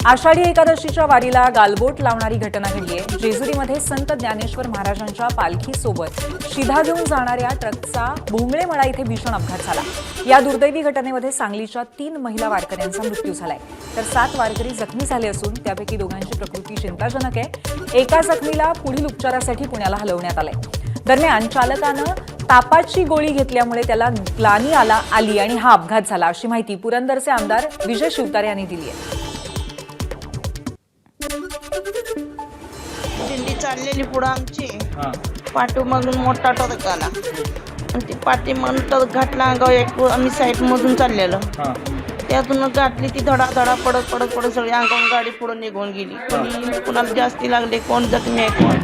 आषाढी एकादशीच्या वारीला गालबोट लावणारी घटना घडली आहे। जेजुरीमध्ये संत ज्ञानेश्वर महाराजांच्या पालखीसोबत शिधा घेऊन जाणाऱ्या ट्रकचा भोंगळेमळा इथे भीषण अपघात झाला। या दुर्दैवी घटनेमध्ये सांगलीच्या 3 महिला वारकऱ्यांचा मृत्यू झालाय, तर 7 वारकरी जखमी झाले असून त्यापैकी दोघांची प्रकृती चिंताजनक आहे। एका जखमीला पुढील उपचारासाठी पुण्याला हलवण्यात आलंय। दरम्यान चालकानं तापाची गोळी घेतल्यामुळे त्याला ग्लानी आली आणि हा अपघात झाला, अशी माहिती पुरंदरचे आमदार विजय शिवतारे यांनी दिली आहे। दिंडी चाललेली पुढं आमची पाठीमागून मोठा ट्रक आला आणि ती पाठीमागून ट्रक घातला अंगावर एक आम्ही साईडमधून चाललेलो त्यातून गाठली ती धडाधडा पडत पडत पडत सगळी अंगावून गाडी पुढे निघून गेली। कोणी कुणाला जास्ती लागले, कोण जखमी आहे, कोण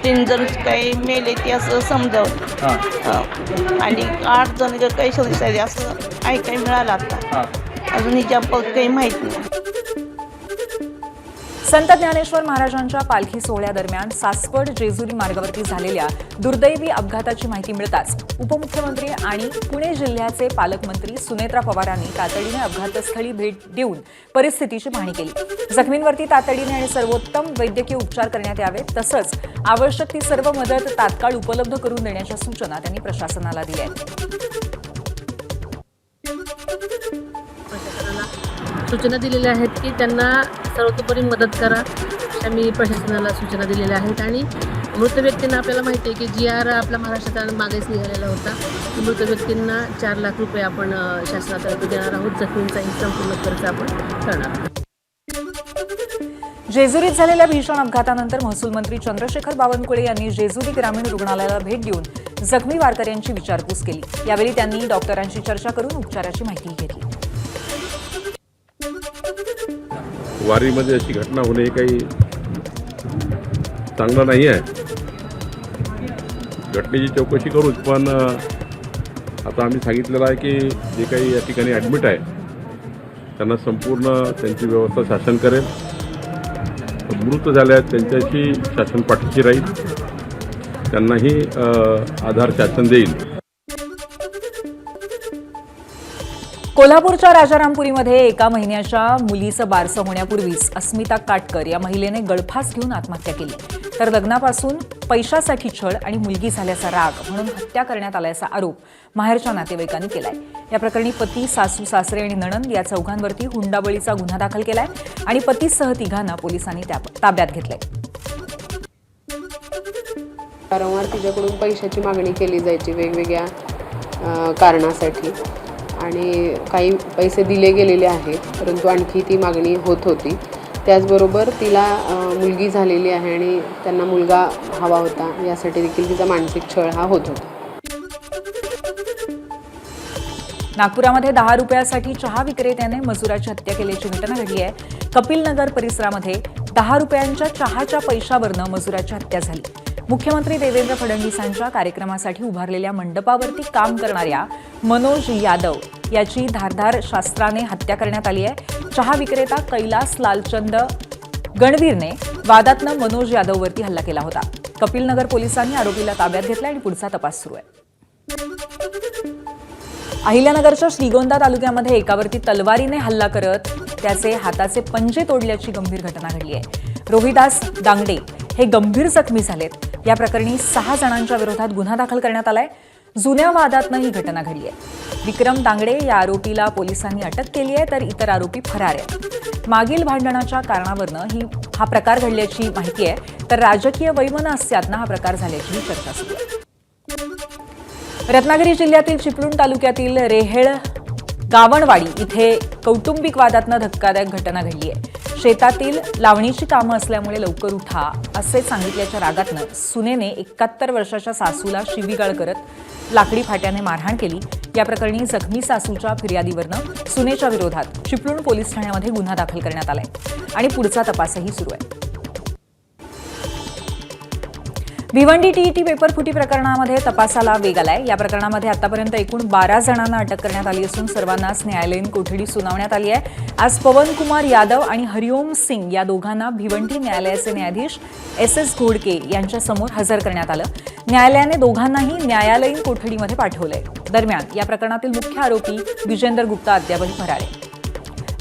3 जण काही मेले ते असं समजावं आणि 8 जण काही सदस्य असं ऐकायला मिळालं। आता अजून हिच्या काही माहीत नाही। संत ज्ञानेश्वर महाराजांच्या पालखी सोहळ्यादरम्यान सासवड जेजुरी मार्गावरती झालेल्या दुर्दैवी अपघाताची माहिती मिळताच उपमुख्यमंत्री आणि पुणे जिल्ह्याचे पालकमंत्री सुनेत्रा पवारांनी तातडीने अपघातस्थळी भेट देऊन परिस्थितीची पाहणी केली। जखमींवरती तातडीने आणि सर्वोत्तम वैद्यकीय उपचार करण्यात यावेत, तसंच आवश्यक ती सर्व मदत तात्काळ उपलब्ध करून देण्याच्या सूचना त्यांनी प्रशासनाला दिल्या आहेत। सूचना दिलेल्या आहेत की त्यांना सर्वतोपरी मदत करा, अशा मी प्रशासनाला सूचना दिलेल्या आहेत। आणि मृत व्यक्तींना आपल्याला माहिती आहे की GR आपल्या महाराष्ट्रात मागेच निघालेला होता। मृत व्यक्तींना 4 लाख रुपये आपण शासनातर्फे देणार आहोत। जखमींचाही संपूर्ण खर्च आपण करणार आहोत। जेजुरीत झालेल्या भीषण अपघातानंतर महसूल मंत्री चंद्रशेखर बावनकुळे यांनी जेजुरी ग्रामीण रुग्णालयाला भेट देऊन जखमी वारकऱ्यांची विचारपूस केली। यावेळी त्यांनी डॉक्टरांशी चर्चा करून उपचाराची माहिती घेतली। वारीमध्ये अशी घटना होणे काही चांगलं नाही आहे। घटनेची चौकशी करूच, पण आता आम्ही सांगितलेलं आहे की जे काही या ठिकाणी ॲडमिट आहे त्यांना संपूर्ण त्यांची व्यवस्था शासन करेल। मृत झाले आहेत त्यांच्याशी शासन पाठीशी राहील, त्यांनाही आधार शासन देईल। कोल्हापूरच्या राजारामपुरीमध्ये एका महिन्याच्या मुलीचं बारसं होण्यापूर्वीच अस्मिता काटकर या महिलेने गळफास घेऊन आत्महत्या केली, तर लग्नापासून पैशासाठी छळ आणि मुलगी झाल्याचा राग म्हणून हत्या करण्यात आल्याचा आरोप माहेरच्या नातेवाईकांनी केलाय। या प्रकरणी पती, सासू, सासरे आणि नणंद या चौघांवरती हुंडाबळीचा गुन्हा दाखल केलाय आणि पतीसह 3घांना पोलिसांनी ताब्यात घेतलंय। वारंवार तिच्याकडून पैशाची मागणी केली जायची वेगवेगळ्या कारणासाठी आणि काही पैसे दिले गेलेले आहेत, परंतु आणखी ती मागणी होत होती। त्याचबरोबर तिला मुलगी झालेली आहे आणि त्यांना मुलगा हवा होता, यासाठी देखील तिचा मानसिक छळ हा होत होता। नागपुरामध्ये 10 रुपयासाठी चहा विक्रेत्याने मजुराची हत्या केल्याची घटना घडली आहे। कपिलनगर परिसरामध्ये 10 रुपयांच्या चहाच्या पैशावरनं मजुराची हत्या झाली। मुख्यमंत्री देवेंद्र फडणवीसांच्या कार्यक्रमासाठी उभारलेल्या मंडपावरती काम करणाऱ्या मनोज यादव याची धारदार शास्त्राने हत्या करण्यात आली आहे। चहा विक्रेता कैलास लालचंद गणवीरने वादातनं मनोज यादववरती हल्ला केला होता। कपिलनगर पोलिसांनी आरोपीला ताब्यात घेतला आणि पुढचा तपास सुरू आहे। अहिल्यानगरच्या श्रीगोंदा तालुक्यामध्ये एकावरती तलवारीने हल्ला करत त्याचे हाताचे पंजे तोडल्याची गंभीर घटना घडली आहे। रोहिदास दांगडे हे गंभीर जखमी झालेत। या प्रकरणी 6 जणांच्या विरोधात गुन्हा दाखल करण्यात आलाय। जुन्या वादातनं ही घटना घडली आहे। विक्रम दांगडे या आरोपीला पोलिसांनी अटक केली आहे, तर इतर आरोपी फरार आहेत। मागील भांडणाच्या कारणावरनं हा प्रकार घडल्याची माहिती आहे, तर राजकीय वैमनस्यातनं हा प्रकार झाल्याची चर्चा सुरू आहे। रत्नागिरी जिल्ह्यातील चिपळूण तालुक्यातील रेहेळ गावणवाडी इथे कौटुंबिक वादातनं धक्कादायक घटना घडली आहे। शेतातील लावणीची कामं असल्यामुळे लवकर उठा असे सांगितल्याच्या रागातनं सुनेने 71 वर्षाच्या सासूला शिवीगाळ करत लाकडी फाट्याने मारहाण केली। या प्रकरणी जखमी सासूच्या फिर्यादीवरनं सुनेच्या विरोधात चिपळूण पोलीस ठाण्यामध्ये गुन्हा दाखल करण्यात आलाय आणि पुढचा तपासही सुरू आहे। भिवंडी टीईटी पेपर फुटी प्रकरणामध्ये तपासाला वेग आलाय। या प्रकरणामध्ये आतापर्यंत एकूण 12 जणांना अटक करण्यात आली असून सर्वांनाच न्यायालयीन कोठडी सुनावण्यात आली आहे। आज पवन कुमार यादव आणि हरिओम सिंग या दोघांना भिवंडी न्यायालयाचे न्यायाधीश SS घोडके यांच्यासमोर हजर करण्यात आलं। न्यायालयाने दोघांनाही न्यायालयीन कोठडीमध्ये पाठवलंय। दरम्यान या प्रकरणातील मुख्य आरोपी विजेंदर गुप्ता अद्यापही फरार आहे।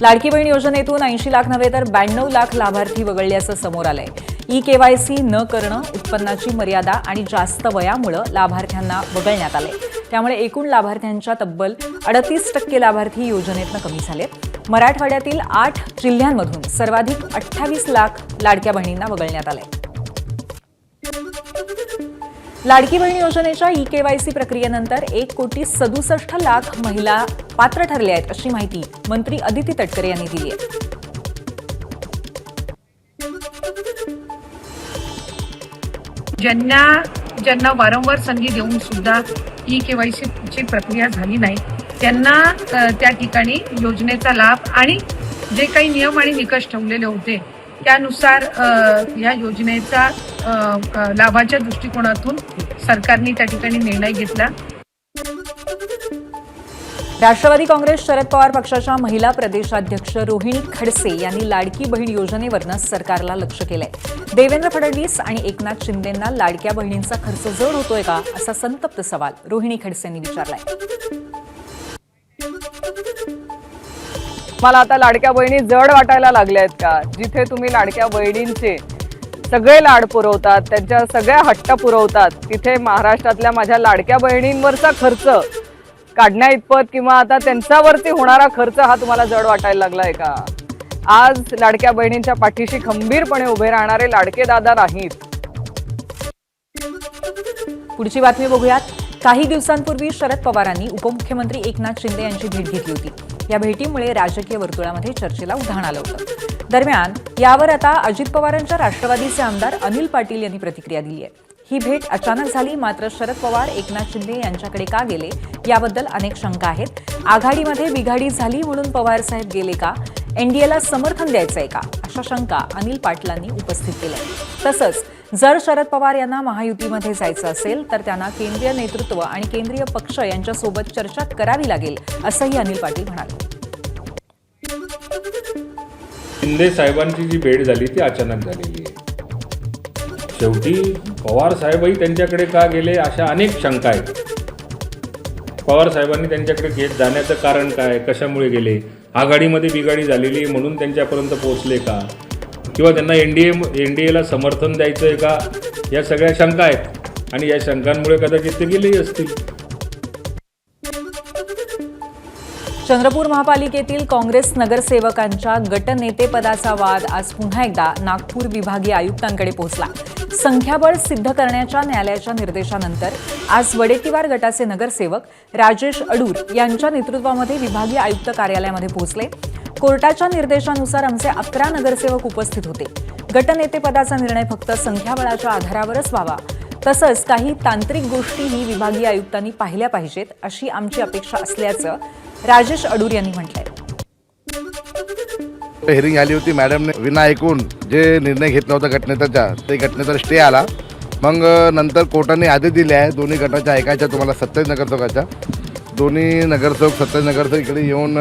लाडकी बहीण योजनेतून 80 लाख नव्हे तर 92 लाख लाभार्थी वगळल्याचं समोर आलंय. ई-केवायसी न करणं, उत्पन्नाची मर्यादा आणि जास्त वयामुळे लाभार्थ्यांना वगळण्यात आलंय. त्यामुळे एकूण लाभार्थ्यांच्या तब्बल 38% लाभार्थी योजनेतनं कमी झालेत. मराठवाड्यातील 8 जिल्ह्यांमधून सर्वाधिक 28 लाख लाडक्या बहिणींना वगळण्यात आलंय. लाडकी बहीण योजनेच्या ई-केवायसी प्रक्रियेनंतर 1,67,00,000 महिला पात्र ठरल्या आहेत, अशी माहिती मंत्री अदिती तटकरे यांनी दिली आहे. ज्यांना वारंवार संधी देऊन सुद्धा ई-केवायसीची प्रक्रिया झाली नाही त्यांना त्या ठिकाणी योजनेचा लाभ आणि जे काही नियम आणि निकष ठेवलेले होते त्यानुसार या योजनेचा लाभाच्या दृष्टिकोनातून सरकारने त्या ठिकाणी निर्णय घेतला. राष्ट्रवादी काँग्रेस शरद पवार पक्षाच्या महिला प्रदेशाध्यक्ष रोहिणी खडसे यांनी लाडकी बहीण योजनेवरनं सरकारला लक्ष केलंय. देवेंद्र फडणवीस आणि एकनाथ शिंदेंना लाडक्या बहिणींचा खर्च जड होतोय का, असा संतप्त सवाल रोहिणी खडसेंनी विचारलाय. मला आता लाडक्या बहिणी जड वाटायला लागल्या आहेत का? जिथे तुम्ही लाडक्या बहिणींचे सगळे लाड पुरवतात, त्यांच्या सगळ्या हट्ट पुरवतात, तिथे महाराष्ट्रातल्या माझ्या लाडक्या बहिणींवरचा खर्च काढण्या इतपत किंवा आता त्यांच्यावरती होणारा खर्च हा तुम्हाला जड वाटायला लागलाय का? आज लाडक्या बहिणींच्या पाठीशी खंबीरपणे उभे राहणारे लाडके दादा नाहीत. पुढची बातमी बघूयात. काही दिवसांपूर्वी शरद पवारांनी उपमुख्यमंत्री एकनाथ शिंदे यांची भेट घेतली होती. या भेटीमुळे राजकीय वर्तुळामध्ये चर्चेला उधाण आलं होतं. दरम्यान यावर आता अजित पवारांच्या राष्ट्रवादीचे आमदार अनिल पाटील यांनी प्रतिक्रिया दिली आहे. ही भेट अचानक झाली, मात्र शरद पवार एकनाथ शिंदे यांच्याकडे का गेले याबद्दल अनेक शंका आहेत. आघाडीमध्ये बिघाडी झाली म्हणून पवार साहेब गेले का? एनडीएला समर्थन द्यायचंय का? अशा शंका अनिल पाटलांनी उपस्थित केल्या. तसंच जर शरद पवार यांना महायुतीमध्ये जायचं असेल तर त्यांना केंद्रीय नेतृत्व आणि केंद्रीय पक्ष यांच्यासोबत चर्चा करावी लागेल, असंही अनिल पाटील म्हणाले. शिंदे साहेबांची जी भेट झाली ती अचानक झालेली आहे. शेवटी पवार साहेबही त्यांच्याकडे का गेले अशा अनेक शंका आहेत. पवार साहेबांनी त्यांच्याकडे घेत जाण्याचं कारण काय, कशामुळे गेले? आघाडीमध्ये बिघाडी झालेली म्हणून त्यांच्यापर्यंत पोहोचले का, किंवा त्यांना एनडीएला समर्थन द्यायचं आहे का? या सगळ्या शंका आहेत आणि या शंकांमुळे कदाचित ते गेलेही असतील. चंद्रपूर महापालिकेतील काँग्रेस नगरसेवकांच्या गटनेतेपदाचा वाद आज पुन्हा एकदा नागपूर विभागीय आयुक्तांकडे पोहोचला. संख्याबळ सिद्ध करण्याच्या न्यायालयाच्या निर्देशानंतर आज वडेट्टीवार गटाचे नगरसेवक राजेश अडूर यांच्या नेतृत्वामध्ये विभागीय आयुक्त कार्यालयामध्ये पोहोचले. कोर्टाच्या निर्देशानुसार आमचे 11 नगरसेवक उपस्थित होते. गटनेतेपदाचा निर्णय फक्त संख्याबळाच्या आधारावरच व्हावा, तसंच काही तांत्रिक गोष्टीही विभागीय आयुक्तांनी पाहिल्या पाहिजेत, अशी आमची अपेक्षा असल्याचं राजेश अडूर यांनी म्हटलंय. हिअरिंग आली होती, मॅडमने विना ऐकून जे निर्णय घेतला होता घटनेचा, ते घटनेचा स्टे आला. मग नंतर कोर्टाने आदेश दिले आहे दोन्ही गटाच्या ऐकायच्या, तुम्हाला 27 नगरसेवकाच्या. दोन्ही नगरसेवक 27 नगरसेवक इकडे येऊन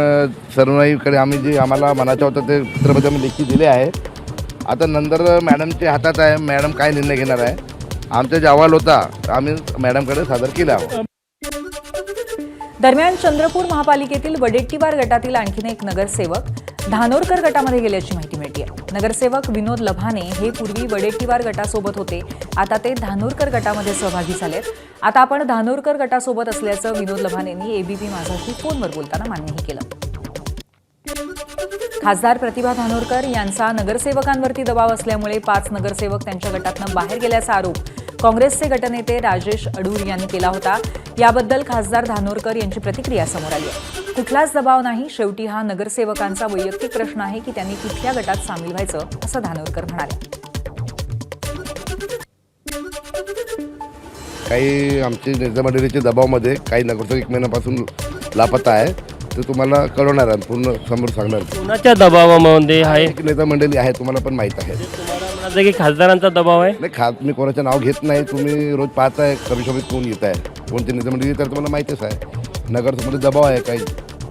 सर्वांकडे आम्ही जे आम्हाला म्हणायचं होतं ते पत्रामध्ये आम्ही लेखी दिले आहे. आता नंतर मॅडमच्या हातात आहे, मॅडम काय निर्णय घेणार आहे. आमचा जो अहवाल होता आम्ही मॅडमकडे सादर केला. दरम्यान चंद्रपूर महापालिकेतील वडेट्टीवार गटातील आणखीन एक नगरसेवक धानोरकर गटामध्ये गेल्याची माहिती मिळते. नगरसेवक विनोद लभाने हे पूर्वी वडेट्टीवार गटासोबत होते, आता ते धानोरकर गटामध्ये सहभागी झालेत. आता आपण धानोरकर गटासोबत असल्याचं विनोद लभानेंनी एबीपी माझाशी फोनवर बोलताना मान्यही केलं. खासदार प्रतिभा धानोरकर यांचा नगरसेवकांवरती दबाव असल्यामुळे 5 नगरसेवक त्यांच्या गटातनं बाहेर गेल्याचा आरोप काँग्रेसचे गटनेते राजेश अडूर यांनी केला होता. याबद्दल खासदार धानोरकर यांची प्रतिक्रिया समोर आली आहे. कुठलाच दबाव नाही, शेवटी हा नगरसेवकांचा वैयक्तिक प्रश्न आहे की त्यांनी कुठल्या गटात सामील व्हायचं, असं धानोरकर म्हणाले. काही आमची नेतेमंडळीच्या दबावामध्ये काही नगरसेवक 1 महिन्यापासून लापता आहे, ते तुम्हाला कळवणार आहे, पूर्ण समोर सांगणार. कोणाच्या दबावामध्ये आहे? एक नेतेमंडळी आहे, तुम्हाला पण माहीत आहे. तुम्हाला म्हणायचं की खासदारांचा दबाव आहे? नाही, मी कोणाचं नाव घेत नाही. तुम्ही रोज पाहताय कमिशोबीत कोण येत आहे, कोणते नेतेमंडळी येत आहे, तुम्हाला माहितीच आहे. नगरसेवकांमध्ये दबाव आहे काही.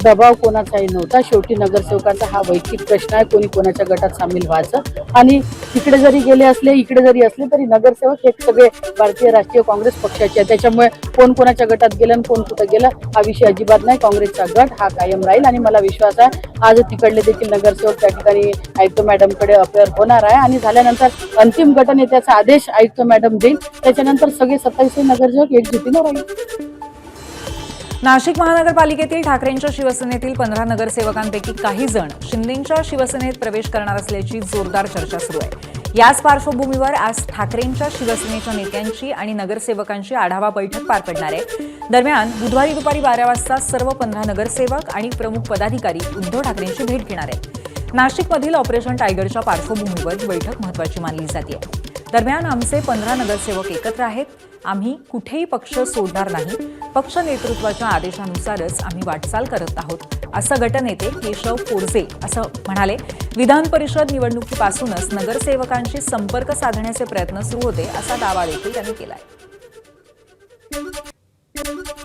दबाव कोणाचाही नव्हता. शेवटी नगरसेवकांचा हा वैयक्तिक प्रश्न आहे, कोणी कोणाच्या गटात सामील व्हायचं. आणि तिकडे जरी गेले असले, इकडे जरी असले तरी नगरसेवक हे सगळे भारतीय राष्ट्रीय काँग्रेस पक्षाचे आहे. त्याच्यामुळे कोण कोणाच्या गटात गेलं आणि कोण कुठं गेलं हा विषय अजिबात नाही. काँग्रेसचा गट हा कायम राहील आणि मला विश्वास आहे आज तिकडले देखील नगरसेवक त्या ठिकाणी आयुक्त मॅडमकडे अपेअर होणार आहे आणि झाल्यानंतर अंतिम गटनेत्याचा आदेश आयुक्त मॅडम देईल. त्याच्यानंतर सगळे 27 नगरसेवक एकजुटीनं राहील. नाशिक महानगरपालिकेतील ठाकरेंच्या शिवसेनेतील 15 नगरसेवकांपैकी काही जण शिंदेंच्या शिवसेनेत प्रवेश करणार असल्याची जोरदार चर्चा सुरू आहे. याच पार्श्वभूमीवर आज ठाकरेंच्या शिवसेनेच्या नेत्यांची आणि नगरसेवकांची आढावा बैठक पार पडणार आहे. दरम्यान बुधवारी दुपारी 12 वाजता सर्व 15 नगरसेवक आणि प्रमुख पदाधिकारी उद्धव ठाकरेंची भेट घेणार आहेत. नाशिकमधील ऑपरेशन टायगरच्या पार्श्वभूमीवर ही बैठक महत्त्वाची मानली जाते. दरम्यान आमचे 15 नगरसेवक एकत्र आहेत. आम्ही कुठेही पक्ष सोडणार नाही. पक्ष नेतृत्वाच्या आदेशानुसारच आम्ही वाटचाल करत आहोत, असं गटनेते केशव कोरजे असं म्हणाले. विधान परिषद निवडणुकीपासूनच नगरसेवकांशी संपर्क साधण्याचे प्रयत्न सुरू होते, असा दावा देखील त्यांनी केलाय.